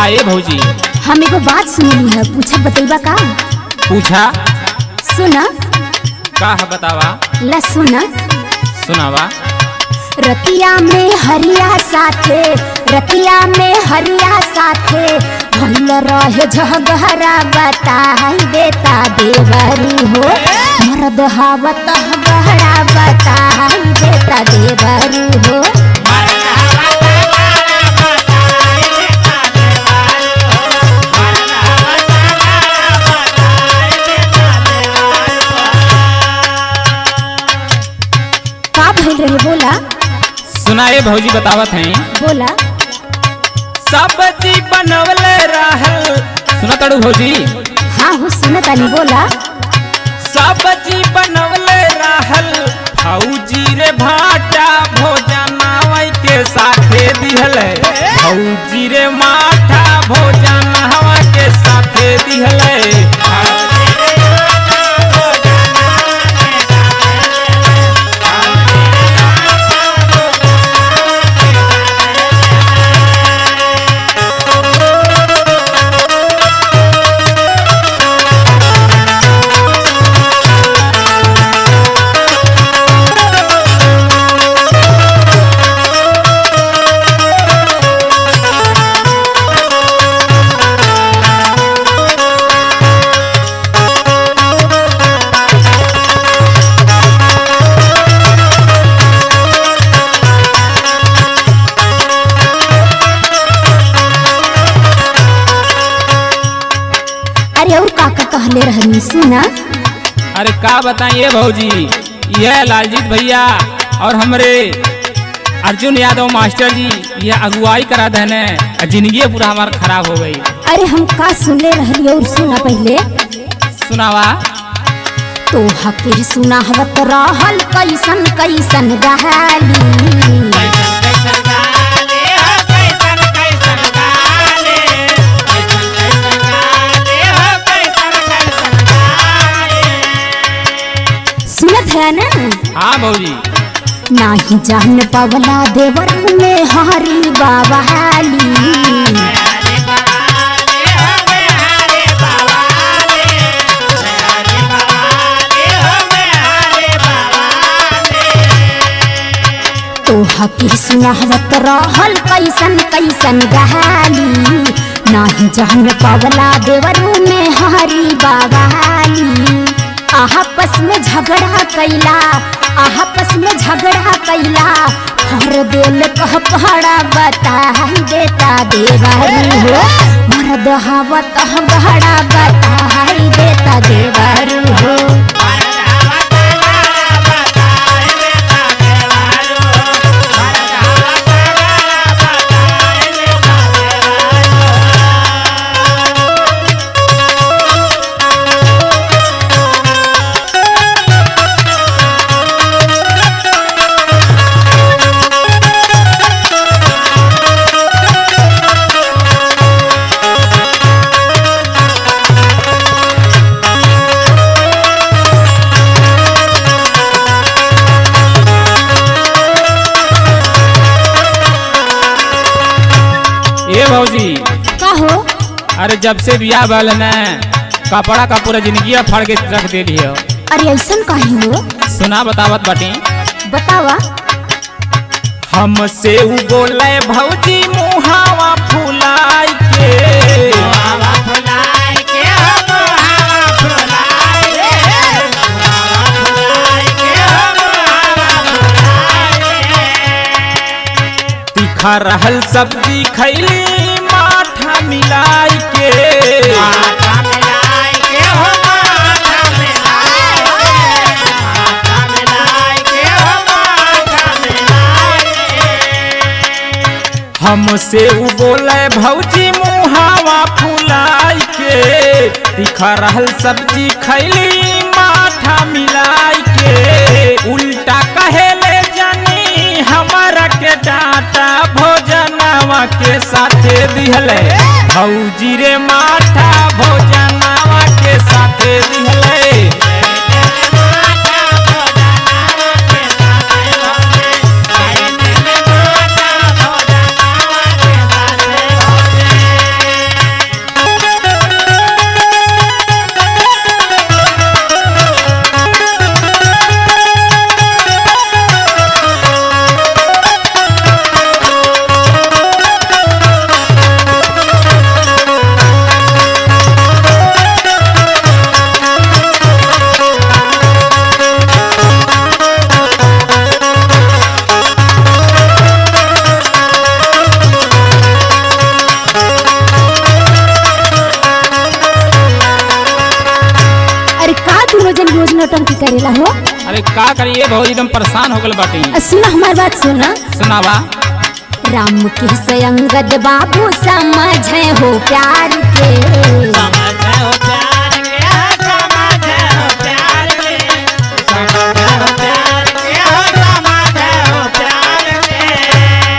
ये भौजी। हम एगो बात सुनली है, पूछा बतैबा का? पूछा। सुना। का है बतावा? ला सुना। सुनावा। रतिया में हरिया साथे, रतिया में हरिया साथे भल रहे झगहरा बताई देता देवरू हो। मर्द हावत गहरा बताई देता देवरू हो। का भइल रहे बोला? सुनाए भौजी बतावत हैं। बोला। सब्जी बनवले रहल। सुना तड़ू भौजी? हाँ हो सुना तानी। बोला। सब्जी बनवले रहल भौजी रे भाटा भोजनावा के साथे दिहले। भौजी रे माठा भोजनावा के साथे दिहले। कहले रहनी। सुना। अरे का बताइए भौजी, यह लालजीत भैया और हमरे अर्जुन यादव मास्टर जी यह अगुवाई करा देने, जिंदगी पूरा हमारा खराब हो गई। अरे हम का सुनले रहली और सुना पहले। सुनावा। तो हके सुना हवत रहल कैसन कैसन गहाली। सुनत है ना? हाँ भौजी। नाही जान पवला देवर में हरी बाबा हाली। तो हकी सुनावत रहल कैसन कैसन गहाली। नाही जान पवला देवर में हरी बाबा हाली। आपस में झगड़ा कैला, आपस में झगड़ा कैला हर दिल कह पहाड़ा बताई देता देवरू हो। मर्द हावत गहरा बताई देता देवरू हो। भौजी का हो? अरे जब से बियाह भल न कपड़ा का पूरा जिंदगी फाड़ के रख दे लियो। अरे ऐसन काहे हो? सुना बतावत बाटी। बतावा। हमसे उ बोले भौजी मुहावा फुलाई के। तीखा रहल सब्जी खैली माठा मिलाई के। हमसे उ बोले भौजी मुहावा फुलाई के। तीखा रहल सब्जी खैली माठा मिलाई के। उल्टा कहेले जानी हमारा के डांटा भोजनावा के साथे दिहले। भौजी रे माठा भोजनावा के साथे दिहले। करेला हो। अरे का करिए भौजी, एकदम परेशान हो गल बाटी। सुना हमार बात सुना। सुनावा। राम के संगत बाबू समझे हो प्यार के,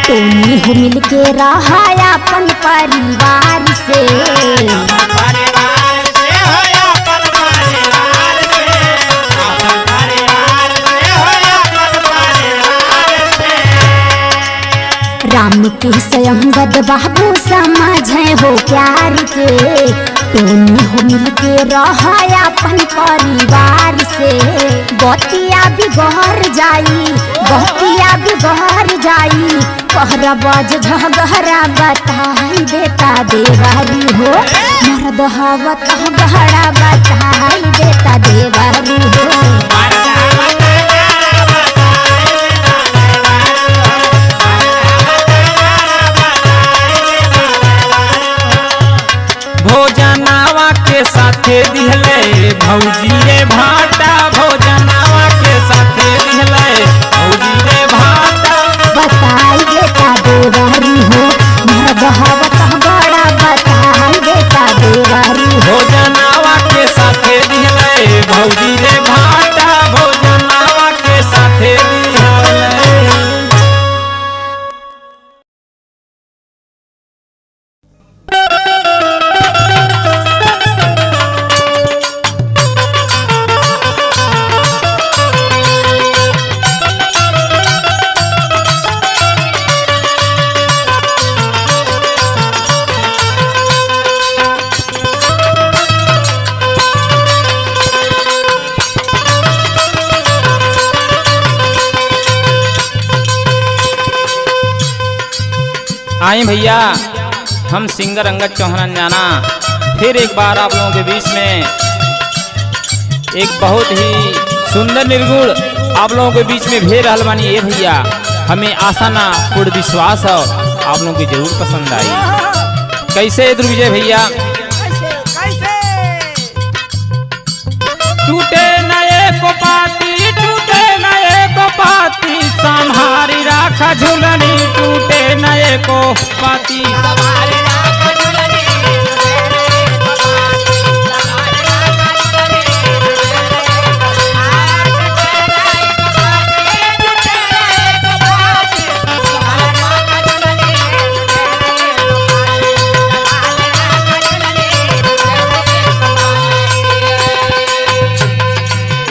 टोनी हो मिल के रहा अपन परिवार से, राम के संगत बाबू समझे हो प्यार के, टोनी हो मिल के रहा अपन परिवार से। बतिया बिगड़ जाई, बतिया बिगड़ जाई, कहरा बाज झगहरा बताई देता देवारी हो, मर्द हवत गहरा बताई देता देवारी हो। भोजनावा के साथे दिहले भौजी रे भाटा, भोजनावा के साथे दिहले भौजी रे भाटा, बताई देता देवारी हो, मर्द हवत बड़ा बताई देता देवारी हो। भोजनावा के साथे दिहले भौजी रे भाटा, भोजनावा के साथे दिहले। आए भैया, हम सिंगर अंगद चौहान जाना फिर एक बार आप लोगों के बीच में एक बहुत ही सुंदर निर्गुण आप लोगों के बीच में भेज रहल बानी। ये भैया हमें आशा ना पूर्ण विश्वास है आप लोगों की जरूर पसंद आई। कैसे ध्रुविजय भैया? टूटे नए को पाती, टूटे नए को पाती, संहारी राखा झुलनी, टूटे नए को पाती।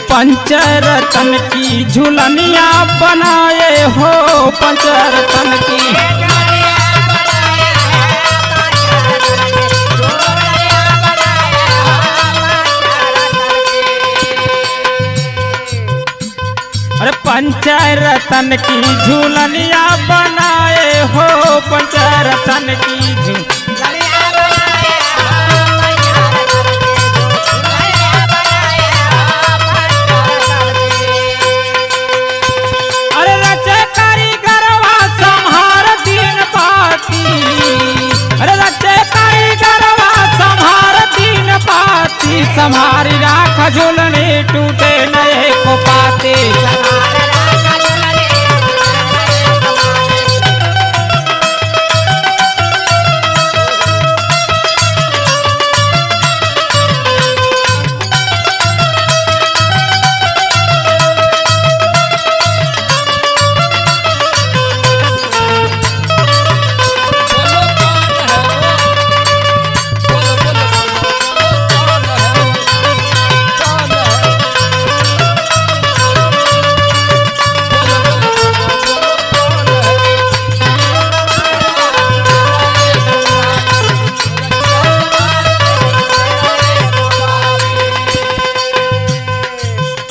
पंचरतन की झुलनिया बनाए हो, पंचरतन की। अरे पंचरतन की झुलनिया बनाए हो, पंचरतन की झुलनिया बनाए हो। अरे रचे कारीगरवा संहार दिन पाती, अरे रचे कारीगरवा संहार दिन पाती, संहारी राख झुलनी, टूटे नए को पाते।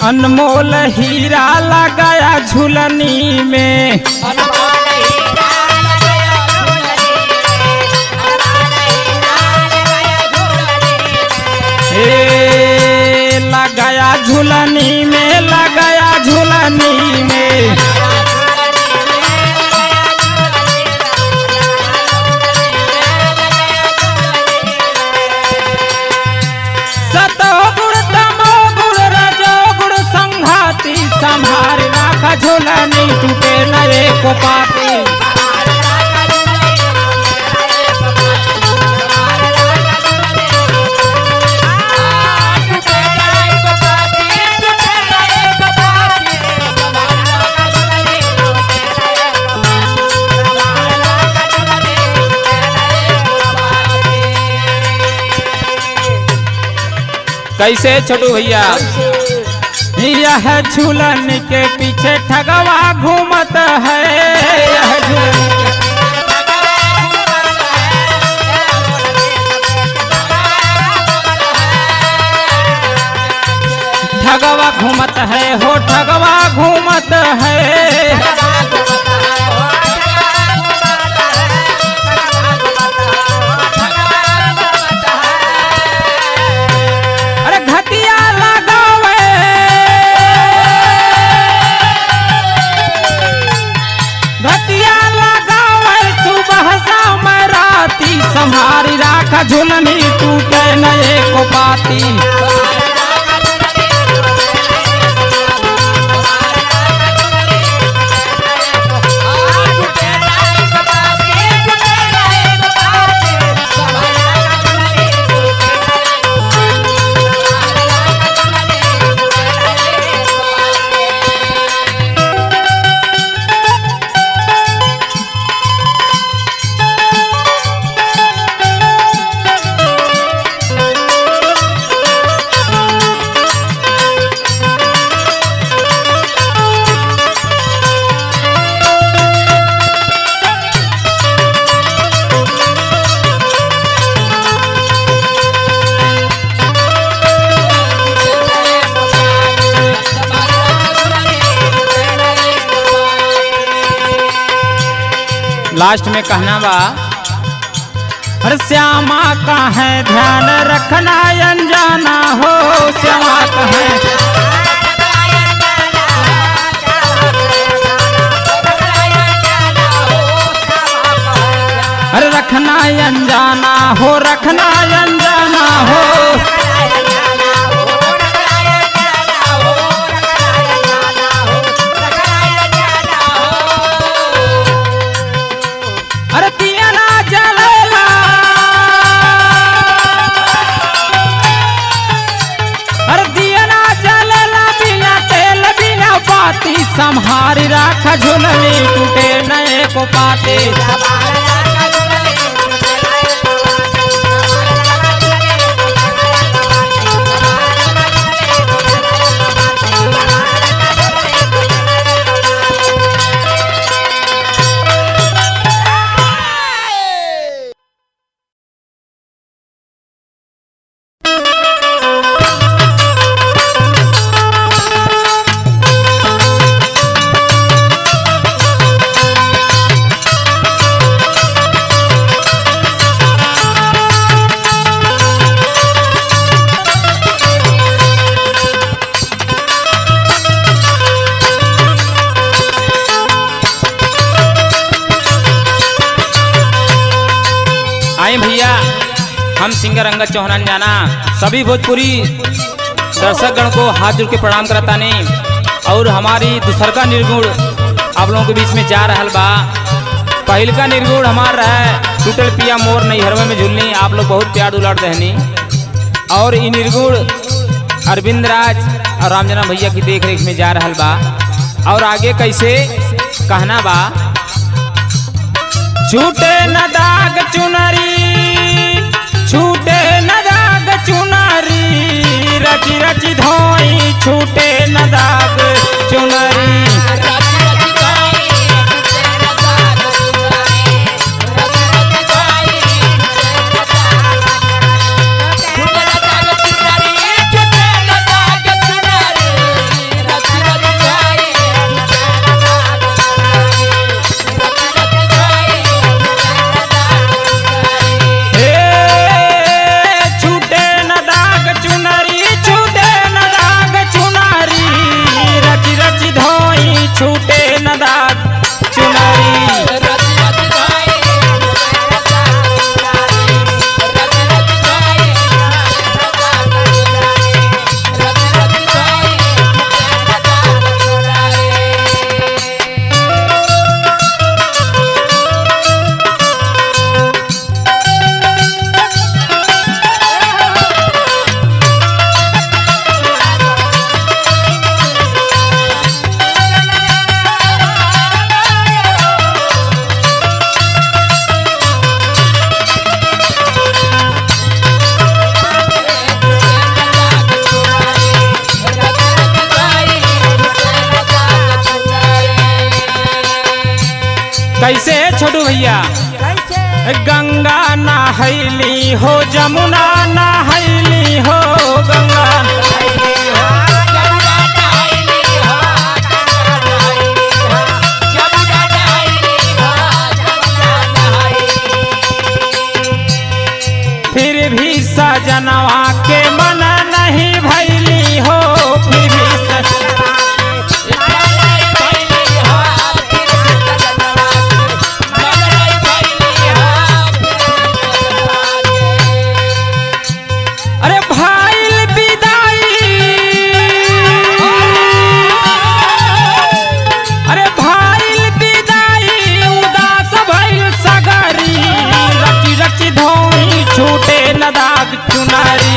अनमोल हीरा लगाया झुलनी में, लगाया झुलनी में, लगाया झुलनी में। सतो गुण तमो गुण रजो गुण संघ को पाती। कैसे छोटू भैया? यह झूलन के पीछे ठगवा घूमत है, यह झूलन ठगवा घूमत है, हो ठगवा घूमत है। संभारी राखा झुलनी टूटे नए को पाती। लास्ट में कहना बा, अरे श्यामा का है ध्यान रखना अनजाना हो, श्यामा का है अरे रखना अनजाना हो, रखना अनजाना हो। अरे दिया ना जलेला, अरे दिया ना जलेला बिना तेल बिना बाती। संभारी राखा झुलनी टूटे नए को पाती। भैया हम सिंगर अंगद चौहान जाना सभी भोजपुरी दर्शकगण को हाथ जोड़ के प्रणाम करता नहीं। और हमारी दूसरका निर्गुण आप लोगों के बीच में जा रहा बा। पहल का निर्गुण हमारा है टूटल पिया मोर नैहरवे में झुलनी। आप लोग बहुत प्यार दुलार दहनी। और ये निर्गुण अरविंद राज और रामजना भैया की देख रेख में जा रहा बा। और आगे कैसे कहना बा, छूटे न दाग चुनरी, छूटे न दाग चुनरी, रची रची धोई छूटे न दाग चुनरी। धोई कैसे छोटू भैया? गंगा नहैली हो जमुना नहैली हो गंगा फिर भी सजनवा के मन नहीं भैली हो फिर भी अरे भाई विदाई अरे भाई विदाई उदास भइल सगरी रची रची धोई छूटे न दाग चुनारी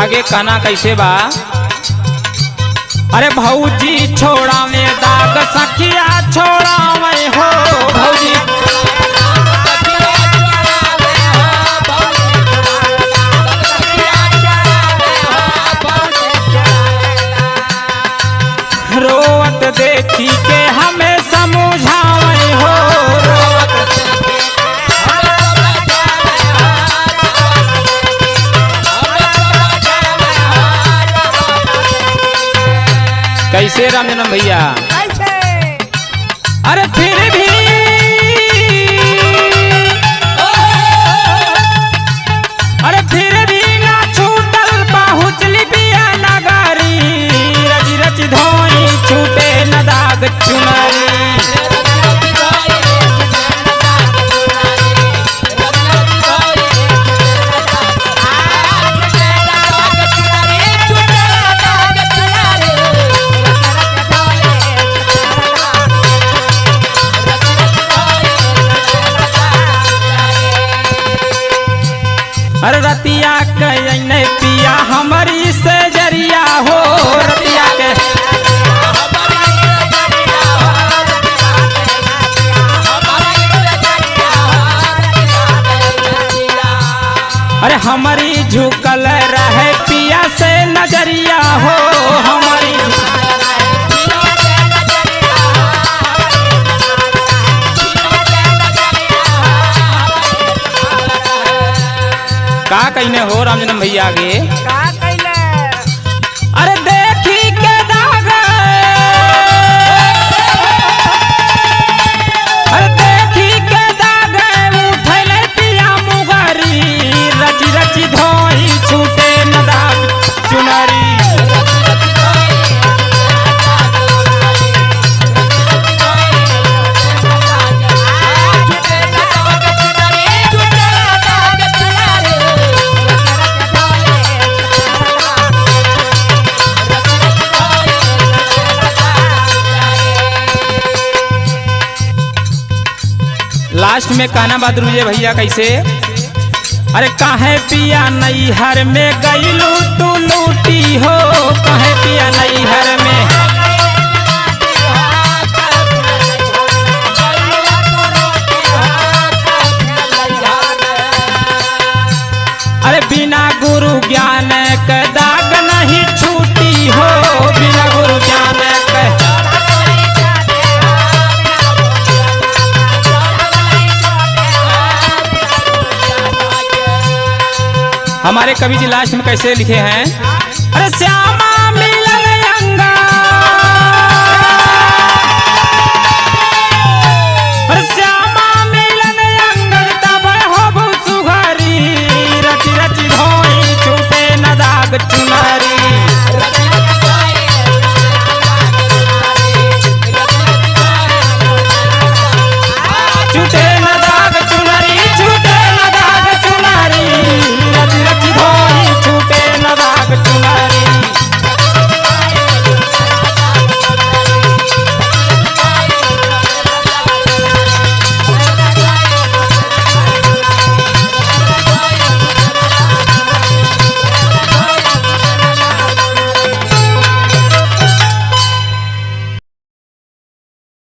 आगे कहना कैसे बा? अरे भौजी छोड़ा में दाग सखिया छोड़ा में हो भौजी रोवत देखी के हमें समझावे हो कैसे रामजन्म भैया? अरे फिर भी अरे फिर भी ना छूटल पहुँचली पिया नगरी रची रची धोई छूटे न दाग चुनरी अरे रतिया के पिया हमारी से जरिया हो रतिया के अरे हमारी झुकल रहे पिया से नजरिया हो हमारी का कहने हो रामजन्म भैया आगे? अरे देखी के दाग अरे देखी के दाग उठले पिया मुगरी रची रची धोई छूटे न दाग चुनरी लास्ट में कहना बहादुर विजय भैया कैसे? अरे काहे पिया नैहर में गईलू तू लूटी हो काहे पिया नैहर में अरे बिना गुरु ज्ञान के दाग नहीं छूटी हो बिना गुरु ज्ञान के हमारे कवि जी लास्ट में कैसे लिखे हैं? अरे श्याम